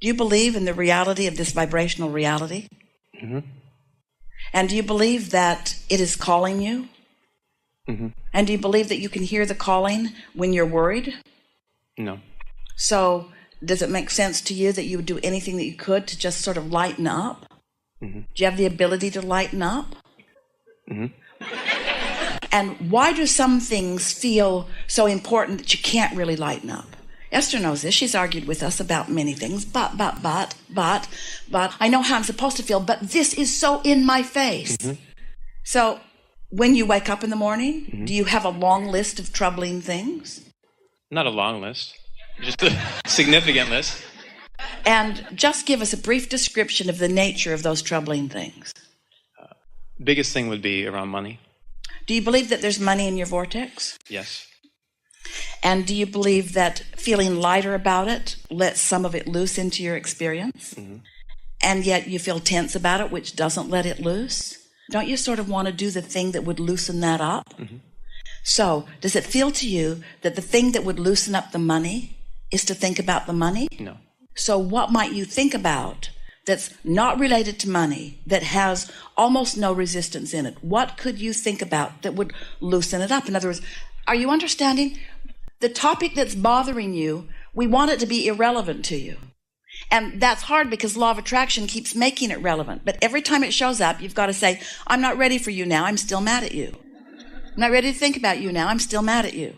Do you believe in the reality of this vibrational reality? Mm-hmm. And do you believe that it is calling you? Mm-hmm. And do you believe that you can hear the calling when you're worried? No. So does it make sense to you that you would do anything that you could to just sort of lighten up? Mm-hmm. Do you have the ability to lighten up? Mm-hmm. And why do some things feel so important that you can't really lighten up? Esther knows this. She's argued with us about many things. But, I know how I'm supposed to feel, but this is so in my face. Mm-hmm. So when you wake up in the morning, mm-hmm. do you have a long list of troubling things? Not a long list, just a significant list. And just give us a brief description of the nature of those troubling things. Biggest thing would be around money. Do you believe that there's money in your vortex? Yes. And do you believe that feeling lighter about it lets some of it loose into your experience? Mm-hmm. And yet you feel tense about it, which doesn't let it loose? Don't you sort of want to do the thing that would loosen that up? Mm-hmm. So does it feel to you that the thing that would loosen up the money is to think about the money? No. So what might you think about that's not related to money, that has almost no resistance in it? What could you think about that would loosen it up? In other words, are you understanding? The topic that's bothering you, we want it to be irrelevant to you. And that's hard because law of attraction keeps making it relevant. But every time it shows up, you've got to say, I'm not ready for you now. I'm still mad at you. I'm not ready to think about you now. I'm still mad at you.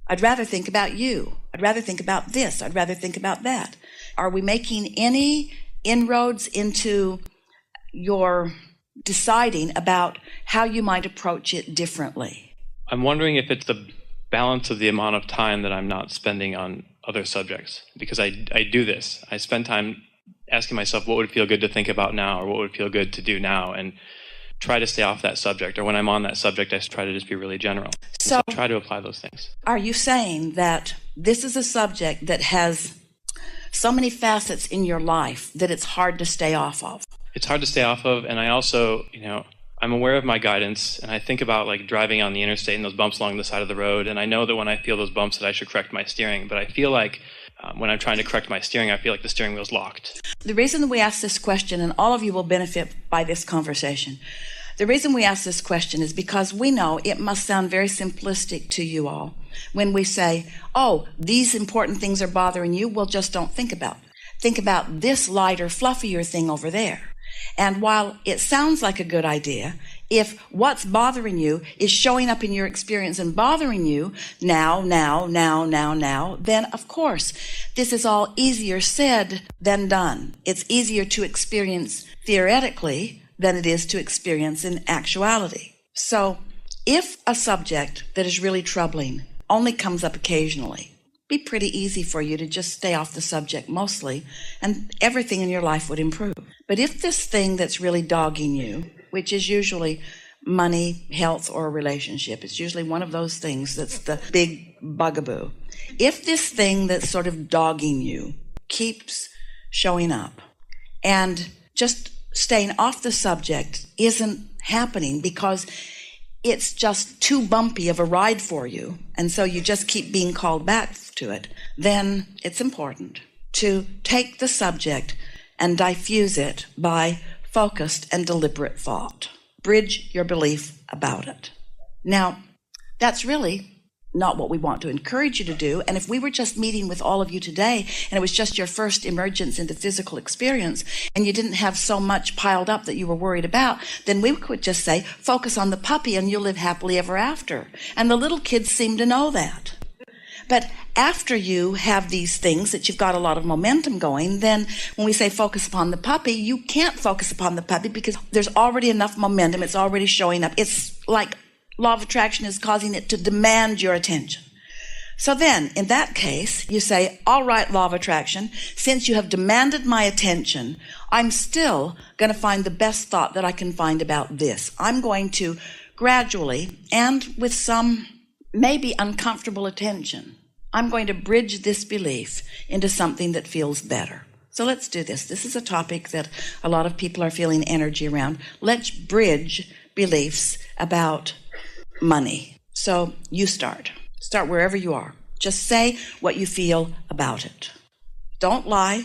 I'd rather think about you. I'd rather think about this. I'd rather think about that. Are we making any inroads into your deciding about how you might approach it differently? I'm wondering if it's the balance of the amount of time that I'm not spending on other subjects, because I do this. I spend time asking myself what would feel good to think about now, or what would feel good to do now, and try to stay off that subject. Or when I'm on that subject, I try to just be really general. So I try to apply those things. Are you saying that this is a subject that has so many facets in your life that it's hard to stay off of? It's hard to stay off of, and I also, I'm aware of my guidance, and I think about like driving on the interstate and those bumps along the side of the road, and I know that when I feel those bumps that I should correct my steering, but I feel like when I'm trying to correct my steering, I feel like the steering wheel's locked. The reason that we ask this question, and all of you will benefit by this conversation, the reason we ask this question is because we know it must sound very simplistic to you all when we say, oh, these important things are bothering you, well, just don't think about it. Think about this lighter, fluffier thing over there. And while it sounds like a good idea, if what's bothering you is showing up in your experience and bothering you now, then of course, this is all easier said than done. It's easier to experience theoretically than it is to experience in actuality. So if a subject that is really troubling only comes up occasionally, it'd be pretty easy for you to just stay off the subject mostly, and everything in your life would improve. But if this thing that's really dogging you, which is usually money, health, or a relationship, it's usually one of those things that's the big bugaboo. If this thing that's sort of dogging you keeps showing up, and just staying off the subject isn't happening because it's just too bumpy of a ride for you, and so you just keep being called back to it, then it's important to take the subject and diffuse it by focused and deliberate thought. Bridge your belief about it. Now, that's really not what we want to encourage you to do. And if we were just meeting with all of you today and it was just your first emergence into physical experience and you didn't have so much piled up that you were worried about, then we could just say, focus on the puppy and you'll live happily ever after. And the little kids seem to know that. But after you have these things that you've got a lot of momentum going, then when we say focus upon the puppy, you can't focus upon the puppy because there's already enough momentum. It's already showing up. It's like law of attraction is causing it to demand your attention. So then, in that case, you say, all right, law of attraction, since you have demanded my attention, I'm still going to find the best thought that I can find about this. I'm going to gradually, and with some maybe uncomfortable attention, I'm going to bridge this belief into something that feels better. So let's do this. This is a topic that a lot of people are feeling energy around. Let's bridge beliefs about money. So you start. Start wherever you are. Just say what you feel about it. Don't lie.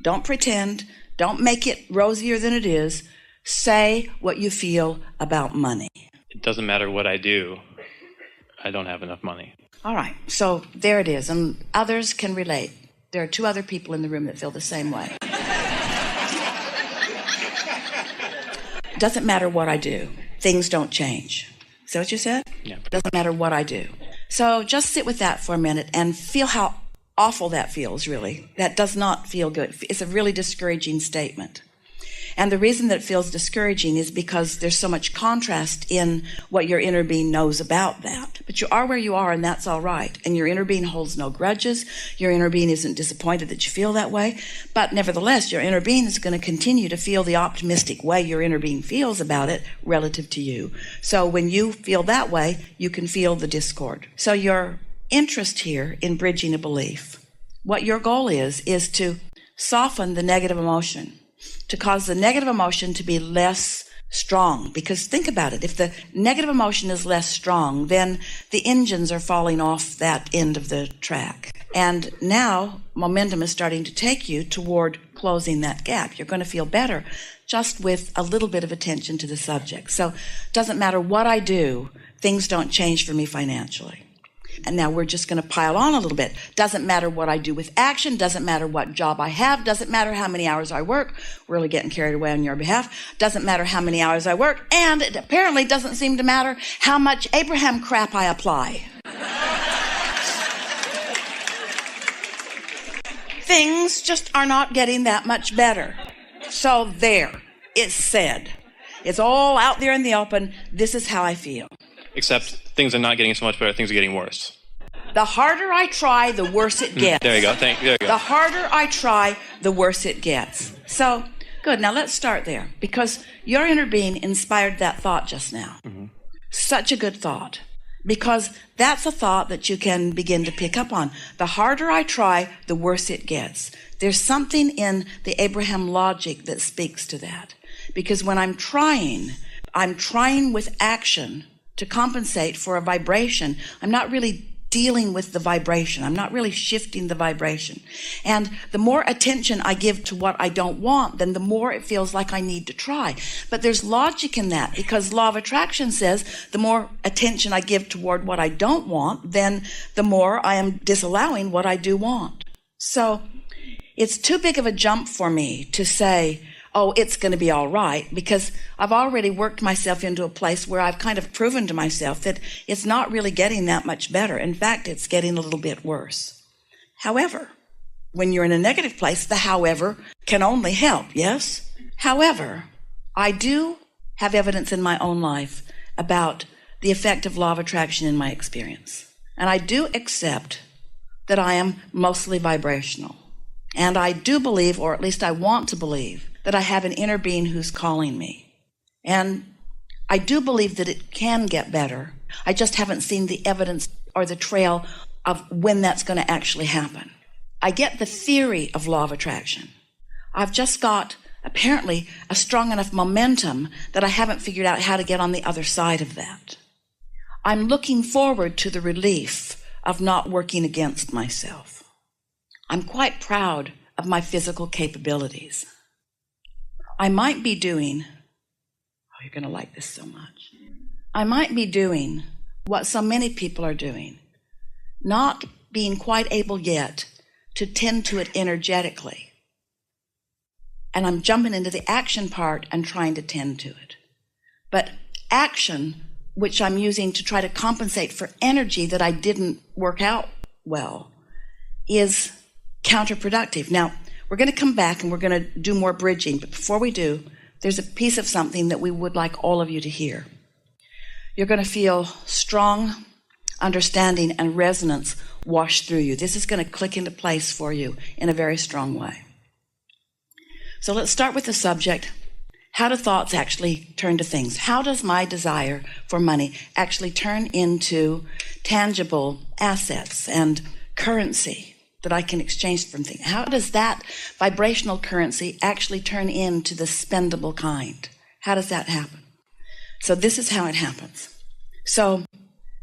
Don't pretend. Don't make it rosier than it is. Say what you feel about money. It doesn't matter what I do. I don't have enough money. All right. So there it is. And others can relate. There are 2 other people in the room that feel the same way. Doesn't matter what I do. Things don't change. Is that what you said? Yeah. Doesn't matter what I do. So just sit with that for a minute and feel how awful that feels, really. That does not feel good. It's a really discouraging statement. And the reason that it feels discouraging is because there's so much contrast in what your inner being knows about that. But you are where you are, and that's all right. And your inner being holds no grudges. Your inner being isn't disappointed that you feel that way. But nevertheless, your inner being is going to continue to feel the optimistic way your inner being feels about it relative to you. So when you feel that way, you can feel the discord. So your interest here in bridging a belief, what your goal is to soften the negative emotion, to cause the negative emotion to be less strong. Because think about it, if the negative emotion is less strong, then the engines are falling off that end of the track. And now momentum is starting to take you toward closing that gap. You're going to feel better just with a little bit of attention to the subject. So it doesn't matter what I do, things don't change for me financially. And now we're just going to pile on a little bit. Doesn't matter what I do with action. Doesn't matter what job I have. Doesn't matter how many hours I work. Really getting carried away on your behalf. Doesn't matter how many hours I work. And it apparently doesn't seem to matter how much Abraham crap I apply. Things just are not getting that much better. So there, it's said. It's all out there in the open. This is how I feel. Except things are not getting so much better, things are getting worse. The harder I try, the worse it gets. There you go. There you go. The harder I try, the worse it gets. So, good. Now let's start there, because your inner being inspired that thought just now. Mm-hmm. Such a good thought, because that's a thought that you can begin to pick up on. The harder I try, the worse it gets. There's something in the Abraham logic that speaks to that. Because when I'm trying with action to compensate for a vibration. I'm not really dealing with the vibration. I'm not really shifting the vibration. And the more attention I give to what I don't want, then the more it feels like I need to try. But there's logic in that, because law of attraction says the more attention I give toward what I don't want, then the more I am disallowing what I do want. So it's too big of a jump for me to say, oh, it's going to be all right, because I've already worked myself into a place where I've kind of proven to myself that it's not really getting that much better. In fact, it's getting a little bit worse. However, when you're in a negative place, the however can only help, yes? However, I do have evidence in my own life about the effect of law of attraction in my experience. And I do accept that I am mostly vibrational. And I do believe, or at least I want to believe, that I have an inner being who's calling me. And I do believe that it can get better. I just haven't seen the evidence or the trail of when that's going to actually happen. I get the theory of law of attraction. I've just got, apparently, a strong enough momentum that I haven't figured out how to get on the other side of that. I'm looking forward to the relief of not working against myself. I'm quite proud of my physical capabilities. I might be doing, oh, you're going to like this so much. I might be doing what so many people are doing, not being quite able yet to tend to it energetically. And I'm jumping into the action part and trying to tend to it. But action, which I'm using to try to compensate for energy that I didn't work out well, is counterproductive. Now, we're going to come back and we're going to do more bridging. But before we do, there's a piece of something that we would like all of you to hear. You're going to feel strong understanding and resonance wash through you. This is going to click into place for you in a very strong way. So let's start with the subject. How do thoughts actually turn to things? How does my desire for money actually turn into tangible assets and currency that I can exchange from things? How does that vibrational currency actually turn into the spendable kind? How does that happen? So this is how it happens. So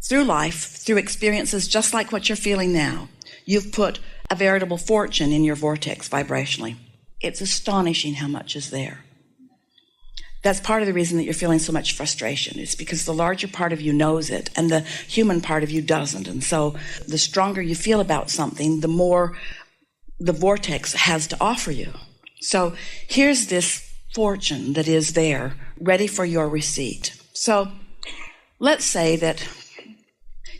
through life, through experiences just like what you're feeling now, you've put a veritable fortune in your vortex vibrationally. It's astonishing how much is there. That's part of the reason that you're feeling so much frustration. It's because the larger part of you knows it and the human part of you doesn't. And so the stronger you feel about something, the more the vortex has to offer you. So here's this fortune that is there, ready for your receipt. So let's say that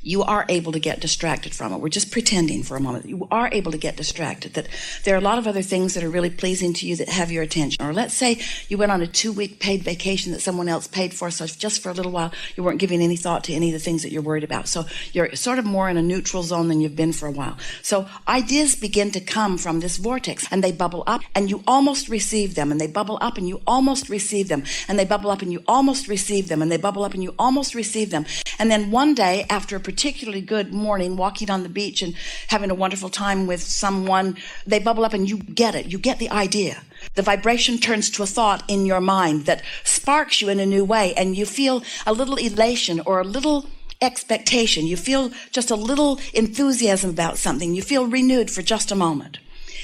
you are able to get distracted from it. We're just pretending for a moment. You are able to get distracted, that there are a lot of other things that are really pleasing to you that have your attention. Or let's say you went on a 2-week paid vacation that someone else paid for, so just for a little while you weren't giving any thought to any of the things that you're worried about. So you're sort of more in a neutral zone than you've been for a while. So ideas begin to come from this vortex, and they bubble up, and you almost receive them, and they bubble up, and you almost receive them, and they bubble up, and you almost receive them, and they bubble up, and you almost receive them. And then one day, after a particularly good morning, walking on the beach and having a wonderful time with someone, they bubble up and you get it. You get the idea. The vibration turns to a thought in your mind that sparks you in a new way, and you feel a little elation or a little expectation. You feel just a little enthusiasm about something. You feel renewed for just a moment.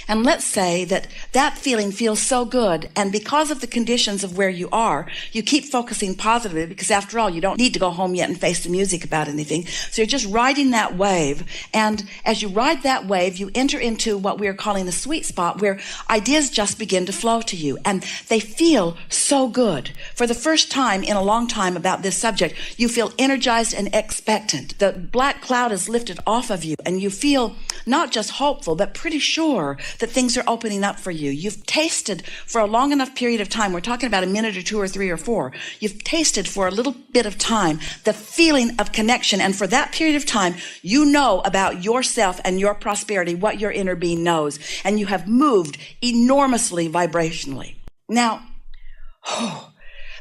And let's say that that feeling feels so good, and because of the conditions of where you are, you keep focusing positively, because after all, you don't need to go home yet and face the music about anything. So you're just riding that wave, and as you ride that wave, you enter into what we're calling a sweet spot, where ideas just begin to flow to you, and they feel so good. For the first time in a long time about this subject, you feel energized and expectant. The black cloud is lifted off of you, and you feel not just hopeful, but pretty sure that things are opening up for you. You've tasted for a long enough period of time, we're talking about a minute or 2 or 3 or 4, you've tasted for a little bit of time the feeling of connection, and for that period of time, you know about yourself and your prosperity, what your inner being knows, and you have moved enormously vibrationally. Now,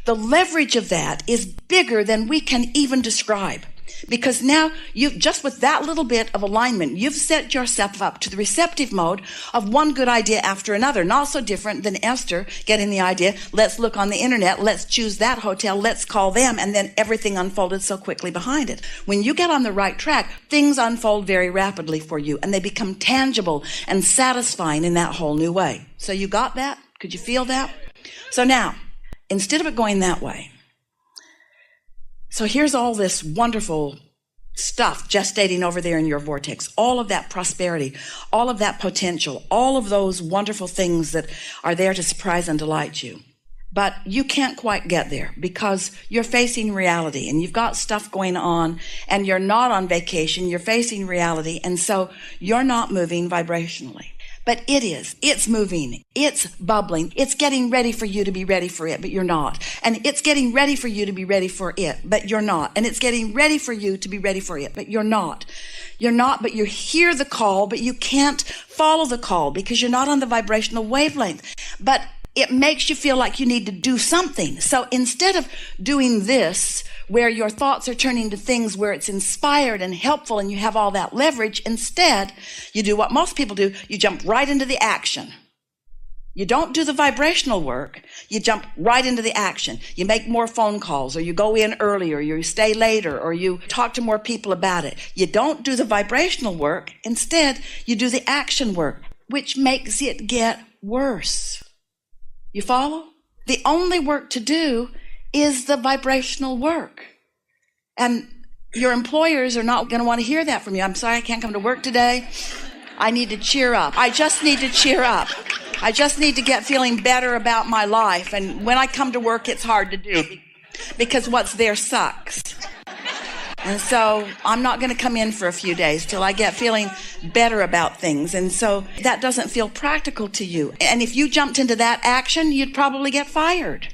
the leverage of that is bigger than we can even describe. Because now you've just with that little bit of alignment, you've set yourself up to the receptive mode of one good idea after another. Not so different than Esther getting the idea, let's look on the internet, let's choose that hotel, let's call them, and then everything unfolded so quickly behind it. When you get on the right track, things unfold very rapidly for you, and they become tangible and satisfying in that whole new way. So you got that? Could you feel that? So now, instead of it going that way, so here's all this wonderful stuff gestating over there in your vortex, all of that prosperity, all of that potential, all of those wonderful things that are there to surprise and delight you. But you can't quite get there because you're facing reality, and you've got stuff going on, and you're not on vacation, you're facing reality, and so you're not moving vibrationally. But it is. It's moving. It's bubbling. It's getting ready for you to be ready for it, but you're not. And it's getting ready for you to be ready for it, but you're not. And it's getting ready for you to be ready for it, but you're not. You're not, but you hear the call, but you can't follow the call because you're not on the vibrational wavelength. But it makes you feel like you need to do something. So instead of doing this, where your thoughts are turning to things where it's inspired and helpful and you have all that leverage, instead, you do what most people do. You jump right into the action. You don't do the vibrational work. You jump right into the action. You make more phone calls, or you go in earlier, or you stay later, or you talk to more people about it. You don't do the vibrational work. Instead, you do the action work, which makes it get worse. You follow? The only work to do is the vibrational work. And your employers are not going to want to hear that from you. I'm sorry, I can't come to work today. I need to cheer up. I just need to cheer up. I just need to get feeling better about my life. And when I come to work, it's hard to do because what's there sucks. And so I'm not going to come in for a few days till I get feeling better about things. And so that doesn't feel practical to you. And if you jumped into that action, you'd probably get fired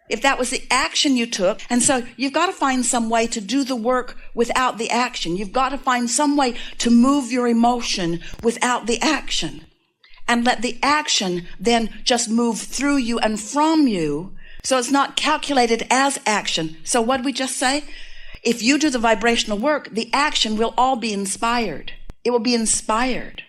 if that was the action you took. And so you've got to find some way to do the work without the action. You've got to find some way to move your emotion without the action, and let the action then just move through you and from you, so it's not calculated as action. So what did we just say? If you do the vibrational work, the action will all be inspired. It will be inspired.